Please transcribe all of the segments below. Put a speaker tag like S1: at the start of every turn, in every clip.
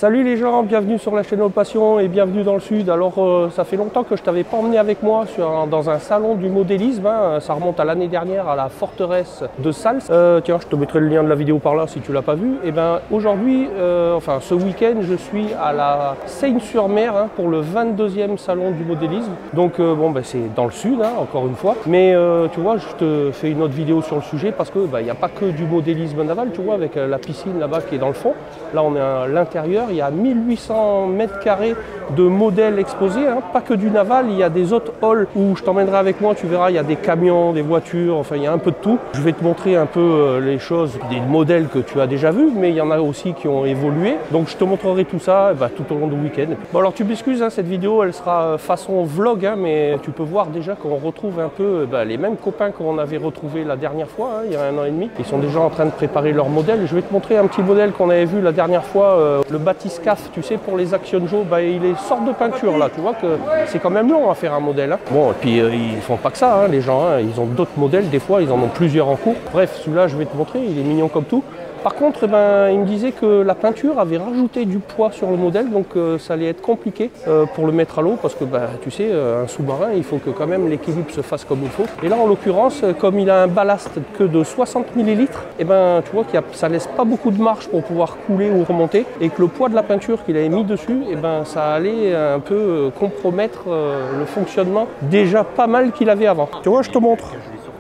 S1: Salut les gens, bienvenue sur la chaîne All Passion et bienvenue dans le sud. Alors ça fait longtemps que je t'avais pas emmené avec moi dans un salon du modélisme, hein. Ça remonte à l'année dernière à la forteresse de Sals. Tiens, je te mettrai le lien de la vidéo par là si tu l'as pas vu. Et ben aujourd'hui, enfin ce week-end, je suis à la Seyne-sur-Mer, hein, pour le 22e salon du modélisme. Donc bon, ben, c'est dans le sud, hein, encore une fois. Mais tu vois, je te fais une autre vidéo sur le sujet parce que il n'y a pas que du modélisme naval, tu vois, avec la piscine là-bas qui est dans le fond. Là, on est à l'intérieur. Il y a 1800 mètres carrés de modèles exposés, hein. Pas que du naval, il y a des autres halls où je t'emmènerai avec moi, tu verras, il y a des camions, des voitures, enfin il y a un peu de tout. Je vais te montrer un peu les choses, des modèles que tu as déjà vus, mais il y en a aussi qui ont évolué. Donc je te montrerai tout ça tout au long du week-end. Bon alors tu m'excuses, hein, cette vidéo elle sera façon vlog, hein, mais tu peux voir déjà qu'on retrouve un peu les mêmes copains qu'on avait retrouvés la dernière fois, hein, il y a 1 an et demi. Ils sont déjà en train de préparer leur modèle. Je vais te montrer un petit modèle qu'on avait vu la dernière fois, le Batiscaf, tu sais, pour les Action Joe, il est sorte de peinture là, tu vois que c'est quand même long à faire un modèle, hein. Bon, et puis ils font pas que ça, hein, les gens, hein, ils ont d'autres modèles, des fois ils en ont plusieurs en cours. Bref, celui-là je vais te montrer, il est mignon comme tout. Par contre, il me disait que la peinture avait rajouté du poids sur le modèle, donc ça allait être compliqué pour le mettre à l'eau, parce que tu sais, un sous-marin, il faut que quand même l'équilibre se fasse comme il faut. Et là, en l'occurrence, comme il a un ballast que de 60 ml, tu vois que ça laisse pas beaucoup de marge pour pouvoir couler ou remonter, et que le poids de la peinture qu'il avait mis dessus, ça allait un peu compromettre le fonctionnement déjà pas mal qu'il avait avant. Tu vois, je te montre.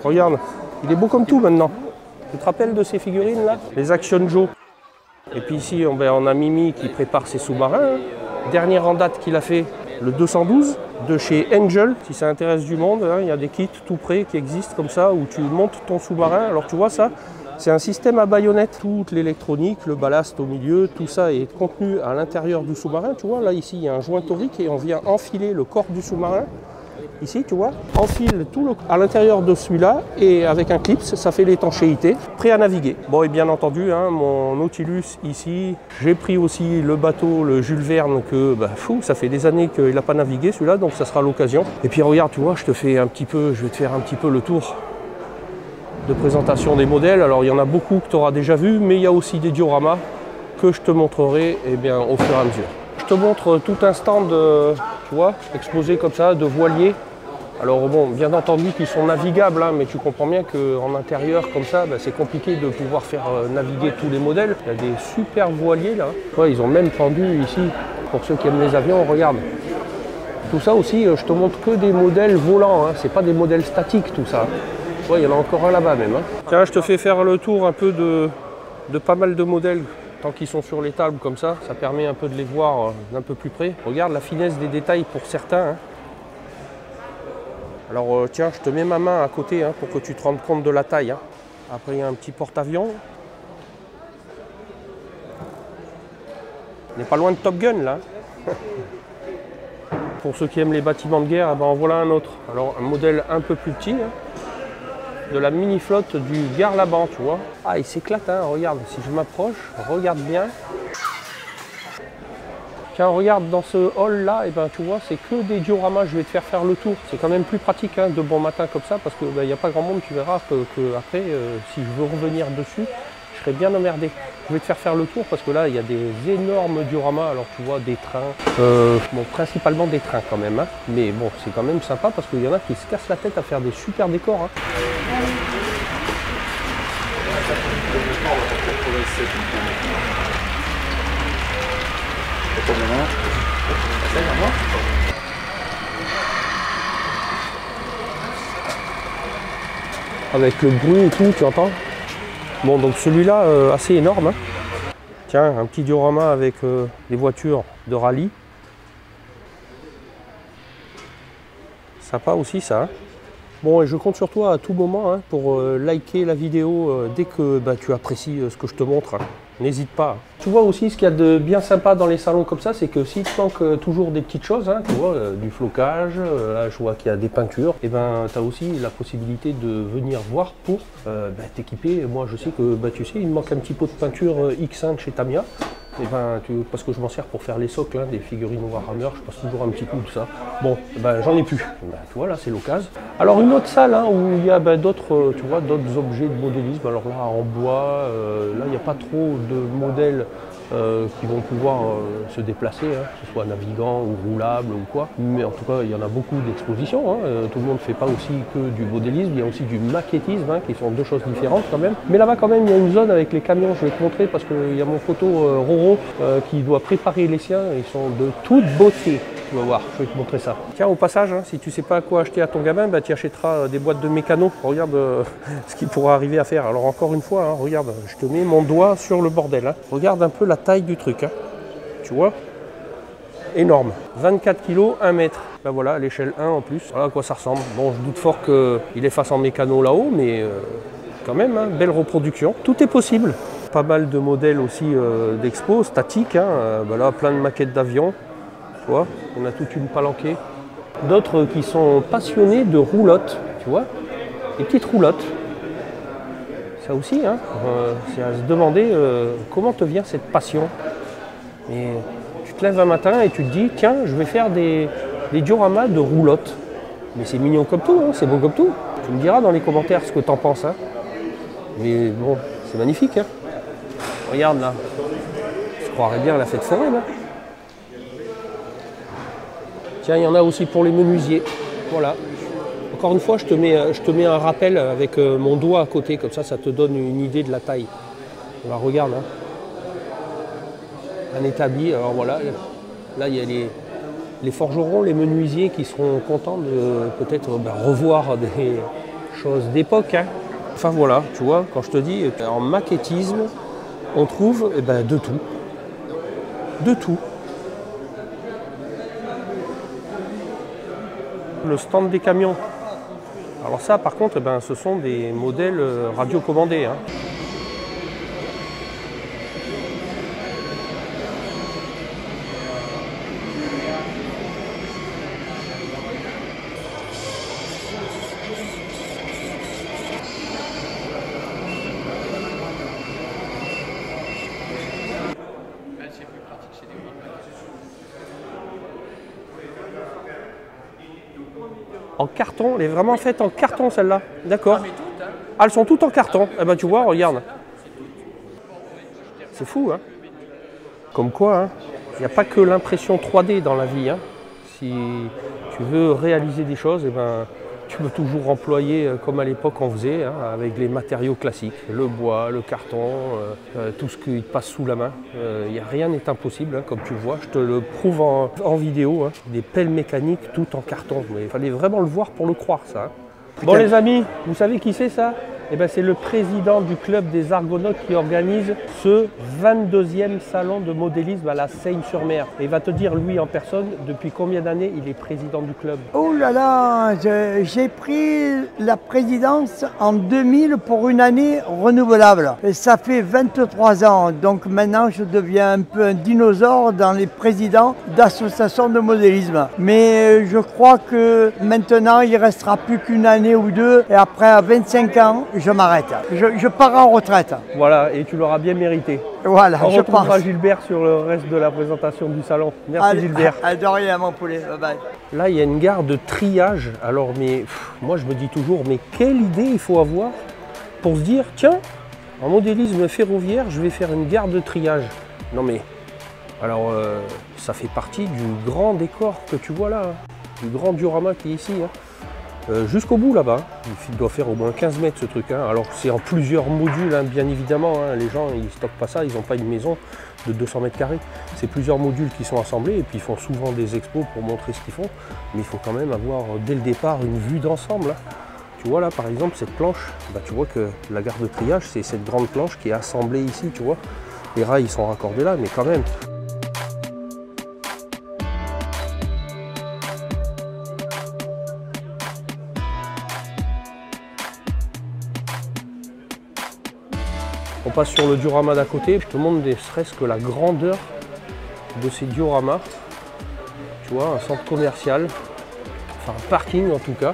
S1: Regarde, il est beau comme tout maintenant. Tu te rappelles de ces figurines là? Les Action Joe. Et puis ici on a Mimi qui prépare ses sous-marins. Dernier en date qu'il a fait, le 212 de chez Angel. Si ça intéresse du monde, hein, il y a des kits tout prêts qui existent comme ça où tu montes ton sous-marin. Alors tu vois ça, c'est un système à baïonnette. Toute l'électronique, le ballast au milieu, tout ça est contenu à l'intérieur du sous-marin. Tu vois là ici il y a un joint torique et on vient enfiler le corps du sous-marin. Ici, tu vois, enfile tout à l'intérieur de celui-là et avec un clip, ça fait l'étanchéité, prêt à naviguer. Bon, et bien entendu, hein, mon Nautilus ici, j'ai pris aussi le bateau, le Jules Verne, que ça fait des années qu'il n'a pas navigué celui-là, donc ça sera l'occasion. Et puis regarde, tu vois, je vais te faire un petit peu le tour de présentation des modèles. Alors il y en a beaucoup que tu auras déjà vu, mais il y a aussi des dioramas que je te montrerai au fur et à mesure. Je te montre tout un stand, tu vois, exposé comme ça, de voiliers. Alors bon, bien entendu qu'ils sont navigables, hein, mais tu comprends bien qu'en intérieur comme ça, c'est compliqué de pouvoir faire naviguer tous les modèles. Il y a des super voiliers là. Ouais, ils ont même pendu ici, pour ceux qui aiment les avions, regarde. Tout ça aussi, je te montre que des modèles volants, hein, c'est pas des modèles statiques tout ça. Ouais, il y en a encore un là-bas même, hein. Tiens, je te fais faire le tour un peu de pas mal de modèles. Tant qu'ils sont sur les tables comme ça permet un peu de les voir d'un peu plus près. Regarde la finesse des détails pour certains, hein. Alors tiens, je te mets ma main à côté, hein, pour que tu te rendes compte de la taille, hein. Après il y a un petit porte-avions. On n'est pas loin de Top Gun là. Pour ceux qui aiment les bâtiments de guerre, en voilà un autre. Alors un modèle un peu plus petit, hein, de la mini-flotte du Garlaban, tu vois. Ah, il s'éclate, hein, regarde, si je m'approche, regarde bien. Tiens, regarde dans ce hall là, tu vois, c'est que des dioramas. Je vais te faire le tour. C'est quand même plus pratique, hein, de bon matin comme ça, parce que il n'y a pas grand monde. Tu verras que après, si je veux revenir dessus, je serais bien emmerdé. Je vais te faire le tour parce que là, il y a des énormes dioramas. Alors tu vois, des trains, bon, principalement des trains quand même, hein, mais bon, c'est quand même sympa parce qu'il y en a qui se cassent la tête à faire des super décors, hein. Avec le bruit et tout, tu entends? Bon, donc celui-là, assez énorme, hein. Tiens, un petit diorama avec des voitures de rallye. Sympa aussi ça, hein. Bon, et je compte sur toi à tout moment, hein, pour liker la vidéo dès que tu apprécies ce que je te montre, hein. N'hésite pas. Tu vois aussi ce qu'il y a de bien sympa dans les salons comme ça, c'est que s'il te manque toujours des petites choses, hein, tu vois, du flocage, là je vois qu'il y a des peintures, et tu as aussi la possibilité de venir voir pour t'équiper. Moi je sais que tu sais, il me manque un petit pot de peinture X1 de chez Tamiya. Parce que je m'en sers pour faire les socles, hein, des figurines Warhammer, je passe toujours un petit coup de ça. Bon, j'en ai plus. Tu vois, là c'est l'occasion. Alors une autre salle, hein, où il y a d'autres, tu vois, d'autres objets de modélisme. Alors là en bois, là il n'y a pas trop de modèles qui vont pouvoir se déplacer, hein, que ce soit navigant ou roulable ou quoi. Mais en tout cas, il y en a beaucoup d'expositions. Hein. Tout le monde ne fait pas aussi que du modélisme, il y a aussi du maquettisme, hein, qui sont deux choses différentes quand même. Mais là-bas quand même, il y a une zone avec les camions, je vais te montrer parce qu'il y a mon photo Roro qui doit préparer les siens. Ils sont de toute beauté. Tu vas voir, je vais te montrer ça. Tiens, au passage, hein, si tu ne sais pas quoi acheter à ton gamin, bah, tu achèteras des boîtes de mécano. Regarde ce qu'il pourra arriver à faire. Alors encore une fois, hein, regarde, je te mets mon doigt sur le bordel. Hein. Regarde un peu la taille du truc. Hein. Tu vois? Énorme. 24 kg, 1 mètre. Ben voilà, l'échelle 1 en plus. Voilà à quoi ça ressemble. Bon, je doute fort qu'il est face en mécano là-haut, mais quand même, hein, belle reproduction. Tout est possible. Pas mal de modèles aussi d'expo, statiques. Hein. Ben là, plein de maquettes d'avions. Tu vois, on a toute une palanquée. D'autres qui sont passionnés de roulottes, tu vois, des petites roulottes. Ça aussi, hein, c'est à se demander comment te vient cette passion. Et tu te lèves un matin et tu te dis, tiens, je vais faire des dioramas de roulottes. Mais c'est mignon comme tout, hein, c'est beau comme tout. Tu me diras dans les commentaires ce que tu en penses. Hein. Mais bon, c'est magnifique. Hein. Regarde là, je croirais bien à la fête foraine. Hein. Tiens, il y en a aussi pour les menuisiers. Voilà. Encore une fois, je te mets un rappel avec mon doigt à côté, comme ça te donne une idée de la taille. Alors, regarde, hein. Un établi. Alors voilà, là il y a les forgerons, les menuisiers qui seront contents de peut-être revoir des choses d'époque. Hein. Enfin voilà, tu vois, quand je te dis en maquettisme, on trouve de tout. De tout. Le stand des camions. Alors ça par contre, ce sont des modèles radiocommandés. Hein. En carton, elle est vraiment faite en carton celle-là. D'accord. Ah, elles sont toutes en carton. Eh ben tu vois, regarde. C'est fou, hein. Comme quoi, il n'y a pas que l'impression 3D dans la vie. Hein. Si tu veux réaliser des choses, tu peux toujours employer comme à l'époque on faisait, hein, avec les matériaux classiques, le bois, le carton, tout ce qui te passe sous la main. Rien n'est impossible, hein, comme tu vois, je te le prouve en vidéo, hein, des pelles mécaniques tout en carton. Mais il fallait vraiment le voir pour le croire ça. Hein. Bon les amis, vous savez qui c'est ça? C'est le président du club des Argonautes qui organise ce 22e salon de modélisme à la Seyne-sur-Mer. Et il va te dire, lui en personne, depuis combien d'années il est président du club?
S2: Oh là là, j'ai pris la présidence en 2000 pour une année renouvelable. Et ça fait 23 ans, donc maintenant je deviens un peu un dinosaure dans les présidents d'associations de modélisme. Mais je crois que maintenant il ne restera plus qu'une année ou deux, et après à 25 ans, je m'arrête. Je pars en retraite.
S1: Voilà, et tu l'auras bien mérité.
S2: Voilà,
S1: on
S2: je
S1: retrouvera
S2: pense.
S1: Gilbert sur le reste de la présentation du salon. Merci
S2: Allez,
S1: Gilbert.
S2: De rien mon poulet, bye bye.
S1: Là, il y a une gare de triage. Alors, moi je me dis toujours, mais quelle idée il faut avoir pour se dire, tiens, en modélisme ferroviaire, je vais faire une gare de triage. Non mais, alors, ça fait partie du grand décor que tu vois là, hein, du grand diorama qui est ici. Hein. Jusqu'au bout là-bas, il doit faire au moins 15 mètres ce truc. Hein. Alors c'est en plusieurs modules, hein, bien évidemment. Hein. Les gens ils stockent pas ça, ils n'ont pas une maison de 200 mètres carrés. C'est plusieurs modules qui sont assemblés et puis ils font souvent des expos pour montrer ce qu'ils font. Mais il faut quand même avoir dès le départ une vue d'ensemble. Hein. Tu vois là par exemple cette planche, tu vois que la gare de triage c'est cette grande planche qui est assemblée ici, tu vois. Les rails ils sont raccordés là, mais quand même. On passe sur le diorama d'à côté, je te montre ne serait-ce que la grandeur de ces dioramas. Tu vois, un centre commercial, enfin un parking en tout cas.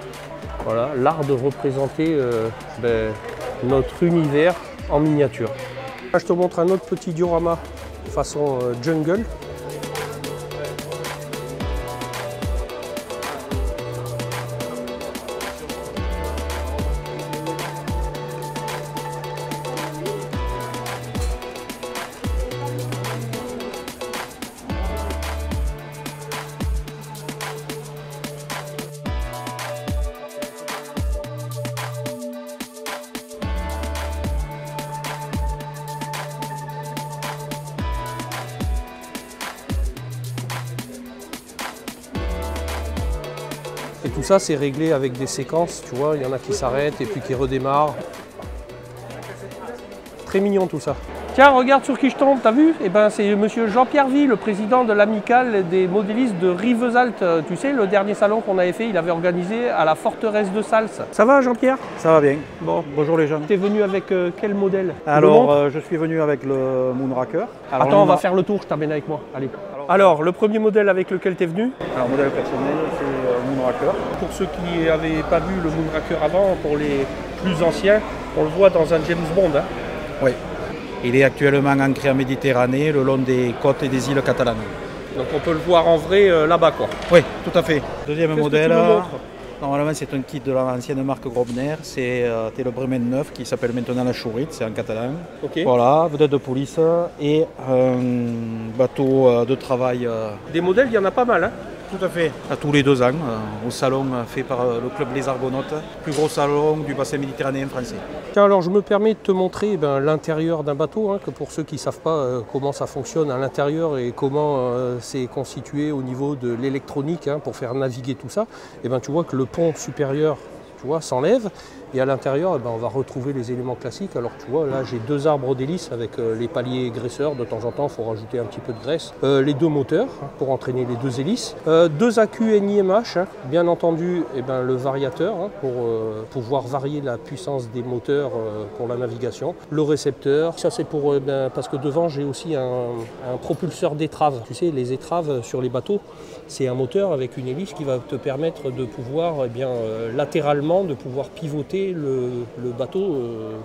S1: Voilà, l'art de représenter notre univers en miniature. Là, je te montre un autre petit diorama façon jungle. tout ça c'est réglé avec des séquences, tu vois, il y en a qui s'arrêtent et puis qui redémarrent. Très mignon tout ça. Tiens, regarde sur qui je tombe, t'as vu? Eh ben, c'est monsieur Jean-Pierre Vie, le président de l'amicale des modélistes de Rivesaltes. Tu sais, le dernier salon qu'on avait fait, il avait organisé à la forteresse de Sals. Ça va, Jean-Pierre?
S3: Ça va bien.
S1: Bon.
S3: Bonjour les jeunes.
S1: T'es venu avec quel modèle?
S3: Alors, je suis venu avec le Moonraker. Alors,
S1: attends, on va faire le tour, je t'amène avec moi. Allez. Alors, le premier modèle avec lequel t'es venu?
S3: Alors, modèle personnel, c'est Moonraker.
S1: Pour ceux qui n'avaient pas vu le Moonraker avant, pour les plus anciens, on le voit dans un James Bond. Hein.
S3: Oui. Il est actuellement ancré en Méditerranée, le long des côtes et des îles catalanes.
S1: Donc on peut le voir en vrai là-bas quoi.
S3: Oui, tout à fait. Deuxième modèle,
S1: normalement
S3: c'est un kit de l'ancienne marque Grobner, c'est le Bremen 9 qui s'appelle maintenant la Chourit, c'est en catalan.
S1: Okay.
S3: Voilà, vedette de police et un bateau de travail.
S1: Des modèles, il y en a pas mal. Hein.
S3: Tout à fait. À tous les 2 ans, au salon fait par le club Les Argonautes, plus gros salon du bassin méditerranéen français.
S1: Tiens, alors je me permets de te montrer l'intérieur d'un bateau, hein, que pour ceux qui ne savent pas comment ça fonctionne à l'intérieur et comment c'est constitué au niveau de l'électronique hein, pour faire naviguer tout ça, et tu vois que le pont supérieur s'enlève. Et à l'intérieur, on va retrouver les éléments classiques. Alors tu vois, là j'ai 2 arbres d'hélice avec les paliers graisseurs. De temps en temps, il faut rajouter un petit peu de graisse. Les 2 moteurs hein, pour entraîner les 2 hélices. 2 AQ NIMH, hein, bien entendu, le variateur hein, pour pouvoir varier la puissance des moteurs pour la navigation. Le récepteur, ça c'est pour parce que devant j'ai aussi un propulseur d'étrave. Tu sais, les étraves sur les bateaux, c'est un moteur avec une hélice qui va te permettre de pouvoir latéralement de pouvoir pivoter le bateau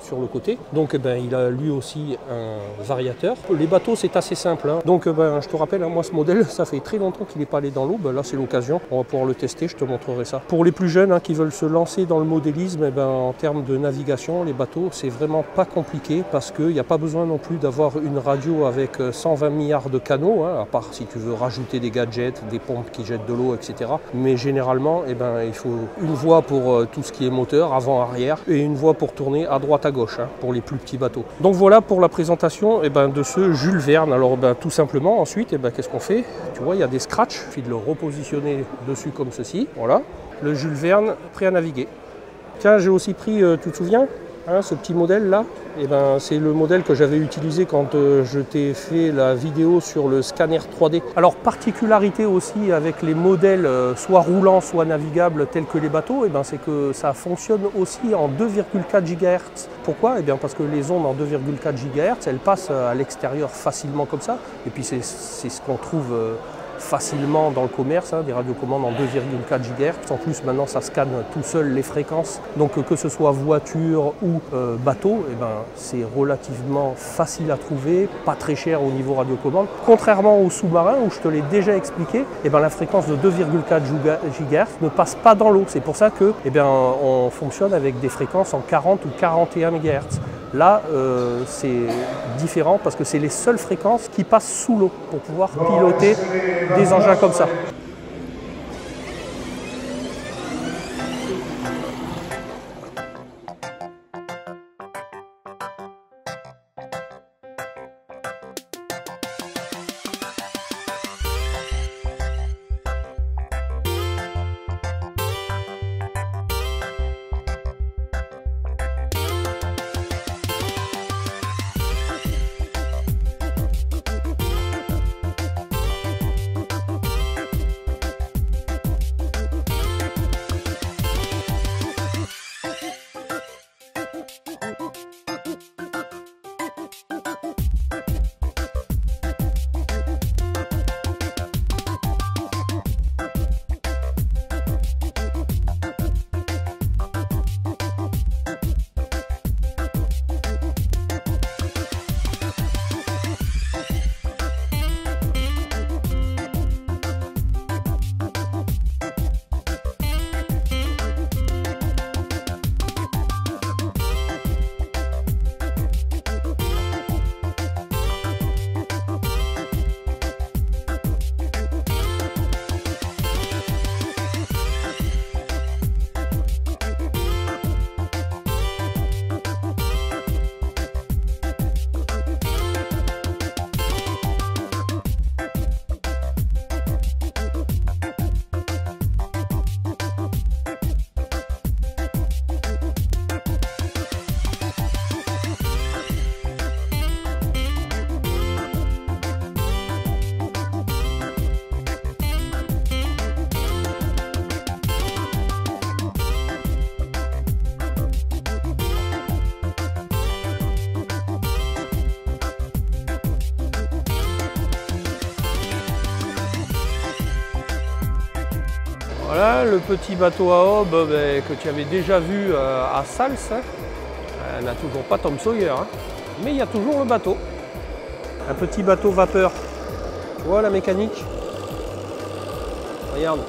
S1: sur le côté. Donc il a lui aussi un variateur. Les bateaux c'est assez simple. Hein. Donc je te rappelle, hein, moi ce modèle, ça fait très longtemps qu'il n'est pas allé dans l'eau. Là c'est l'occasion, on va pouvoir le tester, je te montrerai ça. Pour les plus jeunes hein, qui veulent se lancer dans le modélisme, en termes de navigation, les bateaux c'est vraiment pas compliqué parce qu'il n'y a pas besoin non plus d'avoir une radio avec 120 milliards de canaux, hein, à part si tu veux rajouter des gadgets, des pompes qui jettent de l'eau, etc. Mais généralement, il faut une voie pour tout ce qui est moteur, avant-arrière, et une voie pour tourner à droite à gauche, hein, pour les plus petits bateaux. Donc voilà pour la présentation de ce Jules Verne. Alors tout simplement, ensuite, qu'est-ce qu'on fait? Tu vois, il y a des scratchs, il suffit de le repositionner dessus comme ceci. Voilà, le Jules Verne prêt à naviguer. Tiens, j'ai aussi pris, tu te souviens hein, ce petit modèle là, c'est le modèle que j'avais utilisé quand je t'ai fait la vidéo sur le scanner 3D. Alors particularité aussi avec les modèles soit roulants soit navigables tels que les bateaux, c'est que ça fonctionne aussi en 2,4 GHz. Pourquoi? Parce que les ondes en 2,4 GHz elles passent à l'extérieur facilement comme ça, et puis c'est ce qu'on trouve facilement dans le commerce, hein, des radiocommandes en 2,4 GHz. En plus, maintenant, ça scanne tout seul les fréquences. Donc, que ce soit voiture ou bateau, c'est relativement facile à trouver, pas très cher au niveau radiocommande. Contrairement aux sous-marins, où je te l'ai déjà expliqué, la fréquence de 2,4 GHz ne passe pas dans l'eau. C'est pour ça que on fonctionne avec des fréquences en 40 ou 41 MHz. Là, c'est différent parce que c'est les seules fréquences qui passent sous l'eau pour pouvoir piloter des engins comme ça. Voilà le petit bateau à aube que tu avais déjà vu à Sals. Hein. Elle n'a toujours pas Tom Sawyer, hein. Mais il y a toujours le bateau. Un petit bateau vapeur. Tu vois la mécanique? Regarde.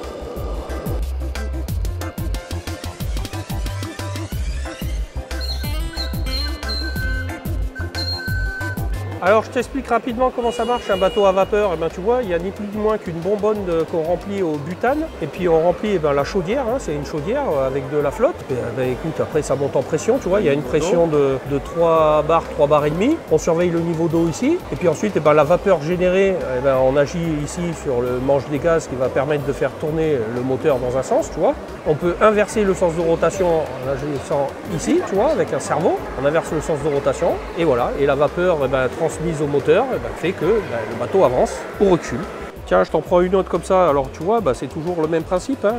S1: Alors je t'explique rapidement comment ça marche un bateau à vapeur. Et ben, tu vois, il n'y a ni plus ni moins qu'une bonbonne qu'on remplit au butane. Et puis on remplit la chaudière, hein, c'est une chaudière avec de la flotte. Et, écoute, après ça monte en pression, tu vois, il y a une pression de 3 bars et demi. On surveille le niveau d'eau ici. Et puis ensuite, la vapeur générée, on agit ici sur le manche des gaz qui va permettre de faire tourner le moteur dans un sens, tu vois. On peut inverser le sens de rotation en agissant ici, tu vois, avec un cerveau. On inverse le sens de rotation et voilà. Et la vapeur transmise au moteur fait que le bateau avance ou recule. Tiens, je t'en prends une autre comme ça. Alors tu vois, c'est toujours le même principe, hein,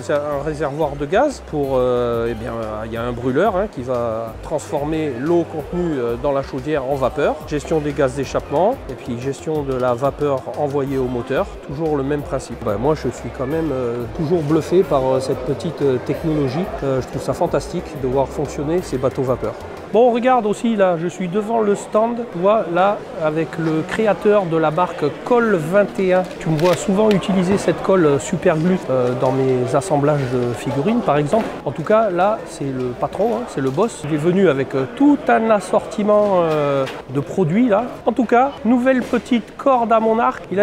S1: un réservoir de gaz. Il y a un brûleur qui va transformer l'eau contenue dans la chaudière en vapeur. Gestion des gaz d'échappement et puis gestion de la vapeur envoyée au moteur. Toujours le même principe. Moi, je suis quand même toujours bluffé par cette petite technologie. Je trouve ça fantastique de voir fonctionner ces bateaux vapeur. Bon, regarde aussi, là, je suis devant le stand, tu vois, là, avec le créateur de la marque Colle 21. Tu me vois souvent utiliser cette colle super glue dans mes assemblages de figurines, par exemple. En tout cas, là, c'est le patron, hein, c'est le boss. Il est venu avec tout un assortiment de produits, là. En tout cas, nouvelle petite corde à mon arc. Il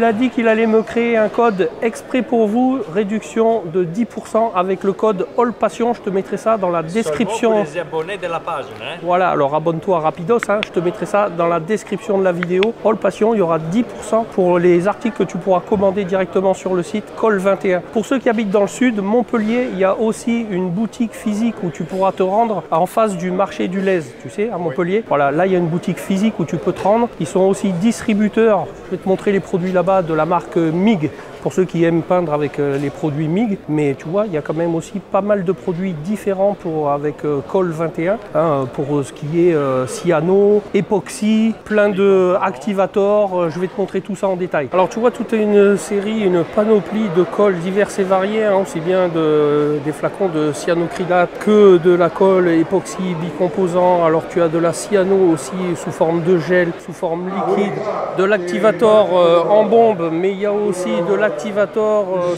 S1: a dit qu'il allait me créer un code exprès pour vous, réduction de 10% avec le code ALLPASSION. Je te mettrai ça dans la description.
S4: De la page, hein.
S1: Voilà, alors abonne-toi rapidos, hein, je te mettrai ça dans la description de la vidéo. ALLPASSION, il y aura 10% pour les articles que tu pourras commander directement sur le site Colle 21. Pour ceux qui habitent dans le sud, Montpellier, il y a aussi une boutique physique où tu pourras te rendre en face du marché du Lez, tu sais, à Montpellier. Oui. Voilà, là il y a une boutique physique où tu peux te rendre. Ils sont aussi distributeurs, je vais te montrer les produits là-bas de la marque MIG. Pour ceux qui aiment peindre avec les produits MIG, mais tu vois, il y a quand même aussi pas mal de produits différents avec Colle 21, hein, pour ce qui est cyano, époxy, plein de activators, je vais te montrer tout ça en détail. Alors tu vois, toute une série, une panoplie de colles diverses et variées, hein, aussi bien des flacons de cyanocrylate que de la colle époxy bicomposant. Alors tu as de la cyano aussi sous forme de gel, sous forme liquide, de l'activator en bombe, mais il y a aussi de l'activator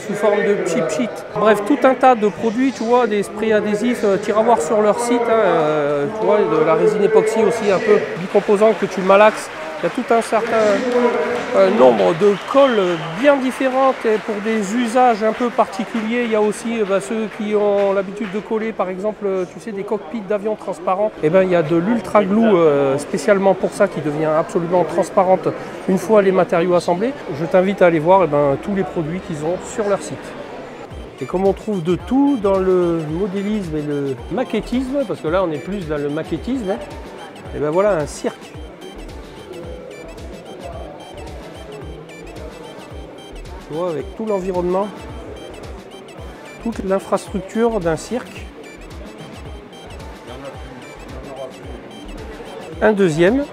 S1: sous forme de chip sheet. Bref, tout un tas de produits, tu vois, des sprays adhésifs, tu iras voir sur leur site, hein, tu vois, de la résine époxy aussi un peu bicomposant que tu malaxes. Il y a tout un certain nombre de colles bien différentes et pour des usages un peu particuliers. Il y a aussi ceux qui ont l'habitude de coller, par exemple, tu sais, des cockpits d'avions transparents. Et il y a de l'ultra glue spécialement pour ça qui devient absolument transparente une fois les matériaux assemblés. Je t'invite à aller voir tous les produits qu'ils ont sur leur site. Et comme on trouve de tout dans le modélisme et le maquettisme, parce que là on est plus dans le maquettisme, et voilà un cirque. Tu vois, avec tout l'environnement, toute l'infrastructure d'un cirque. Un deuxième.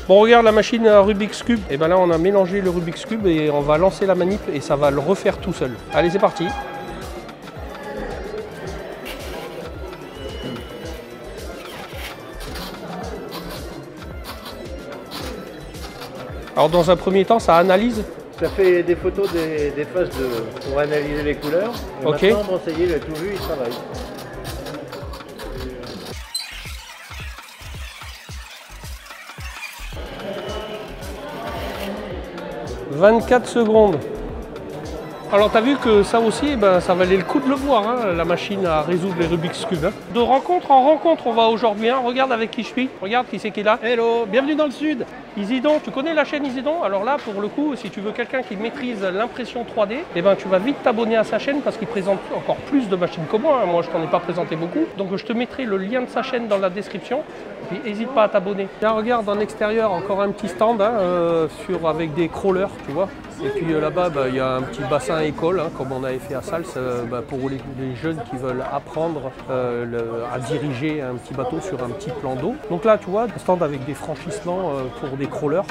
S1: Bon, regarde la machine à Rubik's Cube. Et là on a mélangé le Rubik's Cube et on va lancer la manip et ça va le refaire tout seul. Allez, c'est parti. Alors dans un premier temps, ça analyse.
S5: Ça fait des photos des faces pour analyser les couleurs. Et
S1: ok.
S5: Maintenant, bon, ça y est, il a tout vu, il travaille.
S1: 24 secondes. Alors tu as vu que ça aussi, ça valait le coup de le voir, hein, la machine à résoudre les Rubik's Cube. Hein. De rencontre en rencontre, on va aujourd'hui. Hein. Regarde avec qui je suis. Regarde qui c'est qui est là. Hello, bienvenue dans le sud. Isidon, tu connais la chaîne Isidon? Alors là, pour le coup, si tu veux quelqu'un qui maîtrise l'impression 3D, tu vas vite t'abonner à sa chaîne parce qu'il présente encore plus de machines que moi. Hein. Moi, je t'en ai pas présenté beaucoup. Donc je te mettrai le lien de sa chaîne dans la description. Puis n'hésite pas à t'abonner. Là, regarde en extérieur, encore un petit stand hein, avec des crawlers, tu vois. Et puis là-bas, il y a un petit bassin école, hein, comme on avait fait à Sals, pour les jeunes qui veulent apprendre à diriger un petit bateau sur un petit plan d'eau. Donc là, tu vois, un stand avec des franchissements pour des crawlers.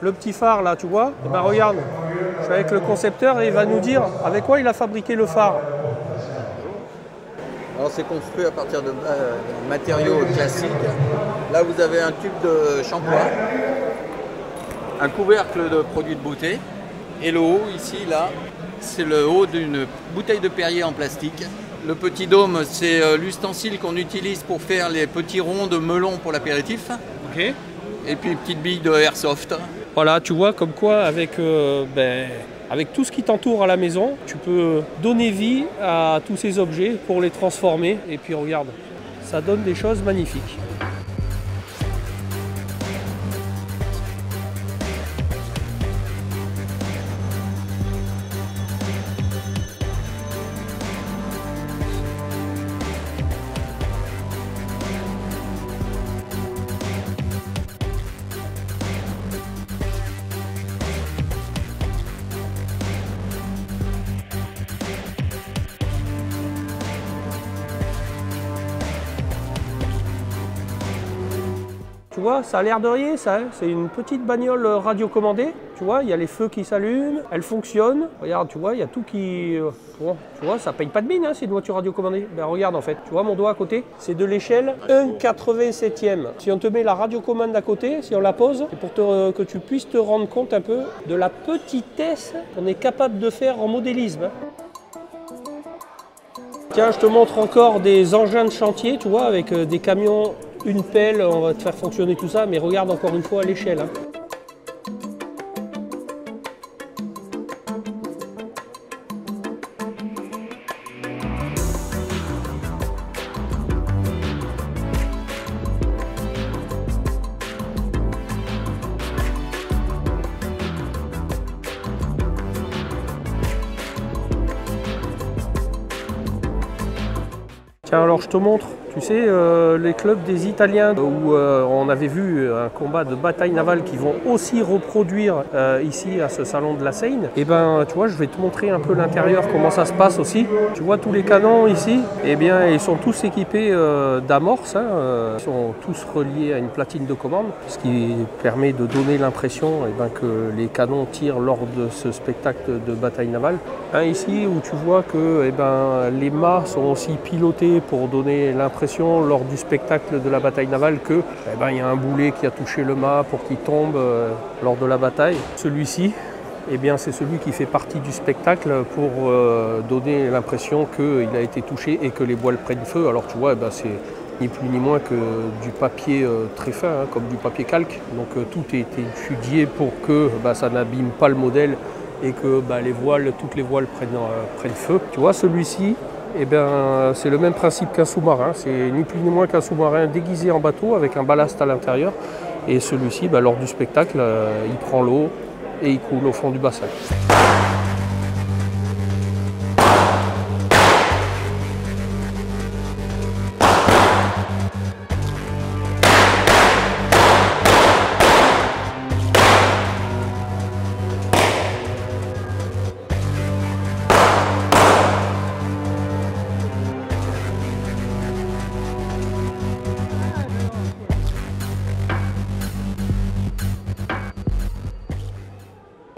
S1: Le petit phare là, tu vois, et ben regarde, je suis avec le concepteur et il va nous dire avec quoi il a fabriqué le phare.
S4: Alors c'est construit à partir de matériaux classiques. Là vous avez un tube de shampoing, un couvercle de produits de beauté et le haut ici là, c'est le haut d'une bouteille de Perrier en plastique. Le petit dôme, c'est l'ustensile qu'on utilise pour faire les petits ronds de melon pour l'apéritif.
S1: Ok.
S4: Et puis une petite bille de airsoft.
S1: Voilà, tu vois, comme quoi avec tout ce qui t'entoure à la maison, tu peux donner vie à tous ces objets pour les transformer. Et puis regarde, ça donne des choses magnifiques. Tu vois, ça a l'air de rien ça, hein. C'est une petite bagnole radiocommandée, tu vois, il y a les feux qui s'allument, elle fonctionne. Regarde, tu vois, il y a tout qui... tu vois, ça paye pas de mine, hein, c'est une voiture radiocommandée. Ben regarde en fait, tu vois mon doigt à côté, c'est de l'échelle 1/87e. Si on te met la radiocommande à côté, si on la pose, c'est pour que tu puisses te rendre compte un peu de la petitesse qu'on est capable de faire en modélisme. Tiens, je te montre encore des engins de chantier, tu vois, avec des camions, une pelle, on va te faire fonctionner tout ça, mais regarde encore une fois à l'échelle. Hein. Tiens, alors je te montre, tu sais, les clubs des Italiens où on avait vu un combat de bataille navale qui vont aussi reproduire ici à ce salon de la Seine. Et ben, tu vois, je vais te montrer un peu l'intérieur, comment ça se passe aussi. Tu vois tous les canons ici, eh bien, ils sont tous équipés d'amorces, hein, ils sont tous reliés à une platine de commande, ce qui permet de donner l'impression que les canons tirent lors de ce spectacle de bataille navale. Hein, ici où tu vois que les mâts sont aussi pilotés pour donner l'impression lors du spectacle de la bataille navale que y a un boulet qui a touché le mât pour qu'il tombe lors de la bataille. Celui-ci, c'est celui qui fait partie du spectacle pour donner l'impression qu'il a été touché et que les voiles prennent feu. Alors tu vois, c'est ni plus ni moins que du papier très fin, hein, comme du papier calque. Donc tout a été étudié pour que ça n'abîme pas le modèle et que toutes les voiles prennent feu. Tu vois, celui-ci, c'est le même principe qu'un sous-marin. C'est ni plus ni moins qu'un sous-marin déguisé en bateau avec un ballast à l'intérieur. Et celui-ci, lors du spectacle, il prend l'eau et il coule au fond du bassin.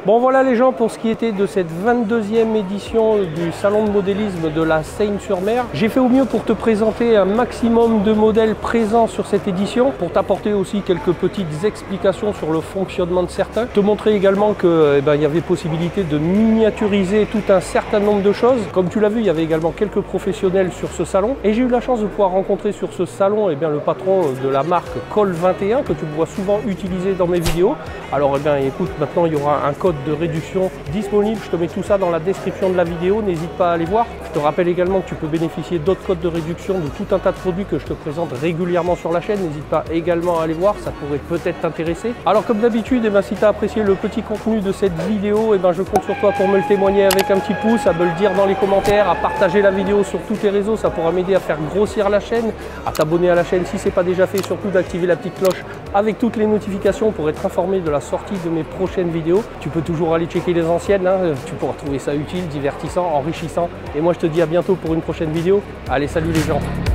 S1: Bon voilà les gens pour ce qui était de cette 22e édition du salon de modélisme de la Seine-sur-Mer. J'ai fait au mieux pour te présenter un maximum de modèles présents sur cette édition, pour t'apporter aussi quelques petites explications sur le fonctionnement de certains. Te montrer également que il y avait possibilité de miniaturiser tout un certain nombre de choses. Comme tu l'as vu, il y avait également quelques professionnels sur ce salon. Et j'ai eu la chance de pouvoir rencontrer sur ce salon le patron de la marque Col 21 que tu vois souvent utiliser dans mes vidéos. Alors écoute, maintenant il y aura un code de réduction disponible, je te mets tout ça dans la description de la vidéo, n'hésite pas à aller voir. Je te rappelle également que tu peux bénéficier d'autres codes de réduction de tout un tas de produits que je te présente régulièrement sur la chaîne, n'hésite pas également à aller voir, ça pourrait peut-être t'intéresser. Alors comme d'habitude, si tu as apprécié le petit contenu de cette vidéo, je compte sur toi pour me le témoigner avec un petit pouce, à me le dire dans les commentaires, à partager la vidéo sur tous tes réseaux, ça pourra m'aider à faire grossir la chaîne, à t'abonner à la chaîne si ce n'est pas déjà fait, surtout d'activer la petite cloche avec toutes les notifications pour être informé de la sortie de mes prochaines vidéos. Tu peux toujours aller checker les anciennes, tu pourras trouver ça utile, divertissant, enrichissant. Et moi je te dis à bientôt pour une prochaine vidéo. Allez, salut les gens!